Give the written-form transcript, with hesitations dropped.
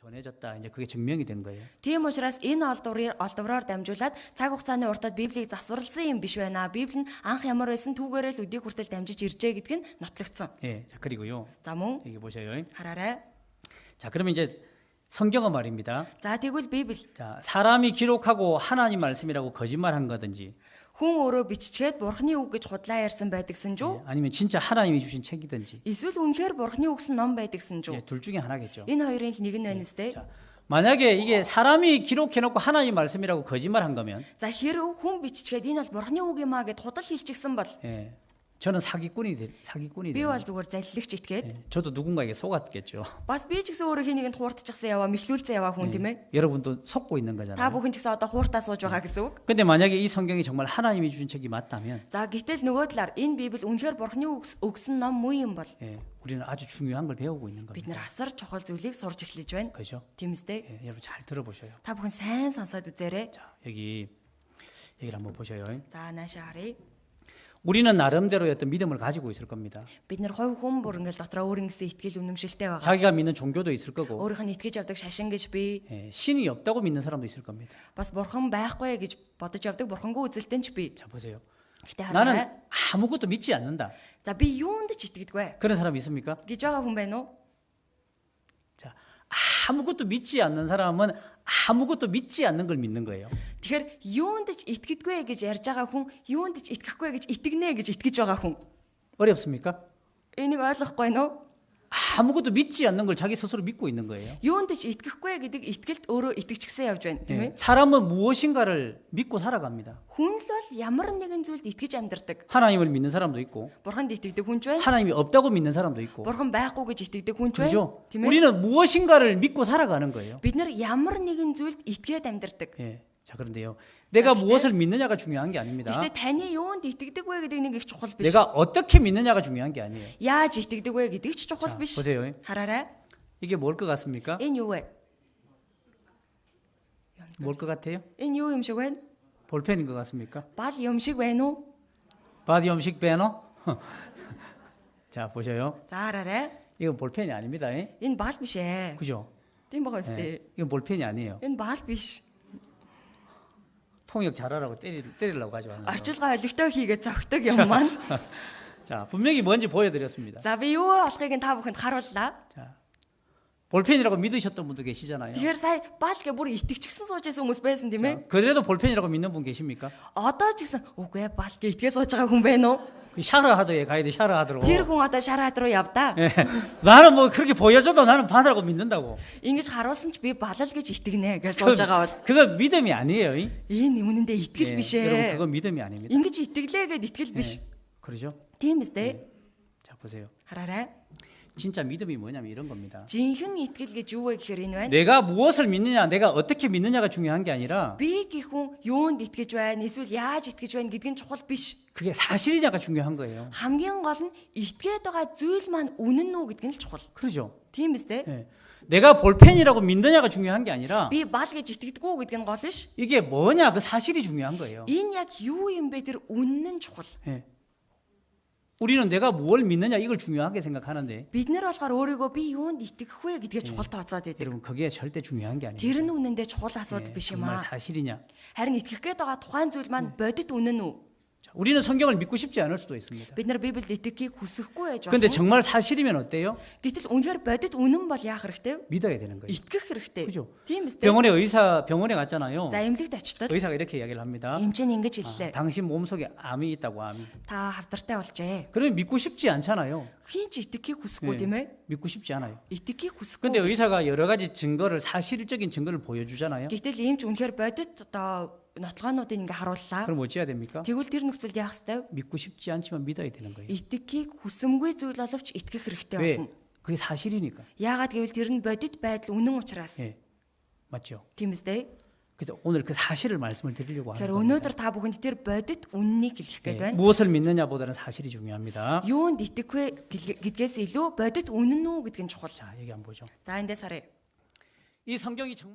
전해졌다. 이제 그게 증명이 된 거예요. Тийм учраас энэ олдвроор дамжуулаад цаг хугацааны уртад Библийг засварласан юм биш байна. Библи нь анх ямар байсан түүгээрээ л өдийг хүртэл дамжиж иржээ гэдг нь нотлогдсон. 예, 자 그리고요. За мөн 여기 보셔요. хараарай. 자 그러면 이제 성경은 말입니다. За тэгвэл Библи 자 사람이 기록하고 하나님 말씀이라고 거짓말한 거든지, хүн өөрөө биччихэд Бурхны үг гэж худлаа ярьсан байдагсан 예, шүү. 아니면 진짜 하나님이 주신 책이든지, Эсвэл үнэхээр Бурхны үгсэн ном байдагсан 예, шүү. 둘 중에 하나겠죠. Энэ хоёрын л нэг нь байна үстэй. 자 만약에 이게 사람이 기록해놓고 하나님 말씀이라고 거짓말한 거면, За хэрв хүн биччихэд энэ бол Бурхны үг юм аа гэд худал хэлчихсэн бол 예, 저는 사기꾼이 би 돼요. бол зүгээр залилагч итгээд 예, 저도 누군가에게 속았겠죠. бас би ч гэсэн өөрөө хин нэгэнд хууртчихсан яваа мэхлүүлсэн яваа хүн тийм ээ. 여러분도 속고 있는 Та 거잖아요. бүхэн ч гэсэн одоо хууртаа сууж байгаа гэсэн үг. 근데 만약에 이 성경이 정말 하나님이 주신 책이 맞다면, За гэтэл нөгөө талаар энэ Библи үнэхээр Бурхны өгсөн ном муу юм бол 예, 우리는 아주 중요한 걸 배우고 있는 бид 겁니다. нар асар чухал зүйлийг сурж эхлэж байна. 그죠? Тиймстэй. 예, 여러분 잘 들어보셔요. Та бүхэн сайн сонсоод үзээрэй. 자 여기를 한번 보셔요. За наашаа харъя. 우리는 나름대로의 어떤 믿음을 가지고 있을 겁니다. Бид нар хувь хүн бүр ингээл дотроо өөр ингэсэн итгэл үнэмшилтэй байгаа. 자기가 믿는 종교도 있을 거고, Өөрийнх нь итгэж явдаг шашин гэж би 예, 신이 없다고 믿는 사람도 있을 겁니다. бас бурхан байхгүй гэж бодож явдаг бурхангүй үзэлтэй ч би. 자 보세요. Гэтэ 나는 хараа. 아무것도 믿지 않는다. За би юунд ч итгэдэггүй 그런 사람 있습니까? гэж байгаа хүн байна уу? 자 아무것도 믿지 않는 사람은 아무것도 믿지 않는 걸 믿는 거예요. Тэгэхээр юунд ч итгэдэггүй гэж ярьж байгаа хүн юунд ч итгэхгүй гэж итгэнэ гэж итгэж байгаа хүн. 어렵습니까? Энийг ойлгохгүй байна уу? 아무것도 믿지 않는 걸 자기 스스로 믿고 있는 거예요. Юунд ч итгэхгүй гэдэг итгэлд өөрөө итгэжчихсэн явж байна, тийм 예, ээ? 사람은 무엇인가를 믿고 살아갑니다. Хүн л бол ямар нэгэн зүйлд итгэж амьдардаг. 하나님을 믿는 사람도 있고, Бурханд итгэдэг хүн ч байна. 하나님이 없다고 믿는 사람도 있고, Бурхан байхгүй гэж итгэдэг хүн ч байна. 그렇죠? Тийм ээ? 우리는 무엇인가를 믿고 살아가는 거예요. Бид нар ямар нэгэн зүйлд итгээд амьдардаг. 예, 자 그런데요, 내가 무엇을 믿느냐가 중요한 게 아닙니다. Гэхдээ таны юунд итгэдэг вэ гэдэг нэг их чухал биш. 내가 어떻게 믿느냐가 중요한 게 아니에요. Яаж итгэдэг вэ гэдэг ч чухал 자, биш. 보세요. Хараарай. 이게 뭘 것 같습니까? Энэ юу вэ? 뭘 것 같아요? Энэ юу юм шиг байна? 볼펜인 것 같습니까? Бал юм шиг байна уу? 바디 음식 배너? 자 보셔요. За хараарай. 이건 볼펜이 아닙니다. 예? Энэ бал биш ээ. 그죠? Тийм байгаа 예, үстэй. 이건 볼펜이 아니에요. Энэ бал биш. 통역 잘하라고 때리려고 가져왔는 거. Орчилгоо олигтой хийгээд зогтөг юм маань. 자 분명히 뭔지 보여드렸습니다. За би юу болохыг нь та бүхэнд харууллаа. 자 볼펜이라고 믿으셨던 분도 계시잖아요. Тэгэхээр сая бал гэ бүр итгэчихсэн сууж байсан хүмүүс байсан тийм ээ. 그래도 볼펜이라고 믿는 분 계십니까? Одоо ч гэсэн үгүй ээ бал гэ итгээ сууж байгаа хүн байна уу? 그 샤르하드에 가야 돼. 샤르하드로. Тэр хүн одоо шараад руу явдаа. 예, 나는 뭐 그렇게 보여줘도 나는 바다라고 믿는다고. Ингэж харуулсан ч би балал гэж итгэнэ гэж сууж байгаа бол 그거 믿음이 아니에요. 이? энэ юмнэндээ 예, итгэл биш 여러분 ээ. 그거 믿음이 아닙니다. Ингэж итгэлээ гэд итгэл 예, биш. 그러죠? Тийм үстэй. 자 보세요. Хараарай. 진짜 믿음이 뭐냐면 이런 겁니다. Жинхэнэ итгэл гэж юу вэ гэхээр энэ байна. 내가 무엇을 믿느냐, 내가 어떻게 믿느냐가 중요한 게 아니라 Би гэх хүн юунд итгэж байна, эсвэл яаж итгэж байна гэдг нь чухал биш. 그게 사실이냐가 중요한 거예요. Хамгийн гол нь итгээд байгаа зүйл маань үнэн үү гэдг нь л чухал. 그러죠? Тийм үстэй. 예. 내가 볼펜이라고 믿느냐가 중요한 게 아니라 Би бал гэж итгэдэггүй гэдг нь гол биш. 이게 뭐냐 그 사실이 중요한 거예요. Энэ яг юу юм бэ тэр үнэн нь чухал. 예. 우리는 내가 뭘 믿느냐 이걸 중요하게 생각하는데 Бид нар болохоор өөрийгөө би юунд итгэх вэ гэдгээ чухал тооцоод байдаг. 여러분 그게 절대 중요한 게 아니에요. Тэр нь үнэндээ чухал асуудал биш юм 정말 аа. 사실이냐? Харин итгэх гээд байгаа тухайн зүйл маань бодит үнэн үү? 자, 우리는 성경을 믿고 싶지 않을 수도 있습니다. Бид нар Библиэд итгэхийг хүсэхгүй байж 근데 болно. 정말 사실이면 어때요? Гэтэл үнэхээр бодит үнэн бол яах хэрэгтэй вэ? 믿어야 되는 거예요. Итгэх хэрэгтэй. 그죠? Тийм үстэй. 병원에 갔잖아요. За эмнэлэгт очтод 의사가 이렇게 이야기를 합니다. эмчэн ингэж хэллээ. 당신 몸속에 암이 있다고 암이. Та хавдартай болжээ. 그러면 믿고 싶지 않잖아요. Хин ч итгэхийг хүсэхгүй 예, тийм ээ? 믿고 싶지 않아요. Итгэхийг 근데 хүсэхгүй. 의사가 여러 가지 증거를 사실적인 증거를 보여주잖아요. Гэтэл эмч үнэхээр бодит одоо нотлогоонуудыг ингээ харууллаа. 그럼 어찌해야 됩니까? Тэгвэл тэр нөхцөлд яах ёстой вэ? 믿고 싶지 않지만 믿어야 되는 거예요. Итгэхийг хүсэмгүй зүйл боловч итгэх хэрэгтэй 왜? болно. 그게 사실이니까. Яагаад гэвэл тэр нь бодит байдал үнэн учраас. 예, 맞죠? Тийм үстэй. 그래서 오늘 그 사실을 말씀을 드리려고 하는 Тэгэхээр 겁니다. өнөөдөр та бүхэнд тэр бодит үннийг хэлэх гээд 예, байна. 무엇을 믿느냐보다는 사실이 중요합니다. Юунд итгэх вэ гэдгээс илүү бодит үнэн үү гэдг нь чухал. 자, 여기 한번 보죠. За эндээс харъя. 이 성경이 정말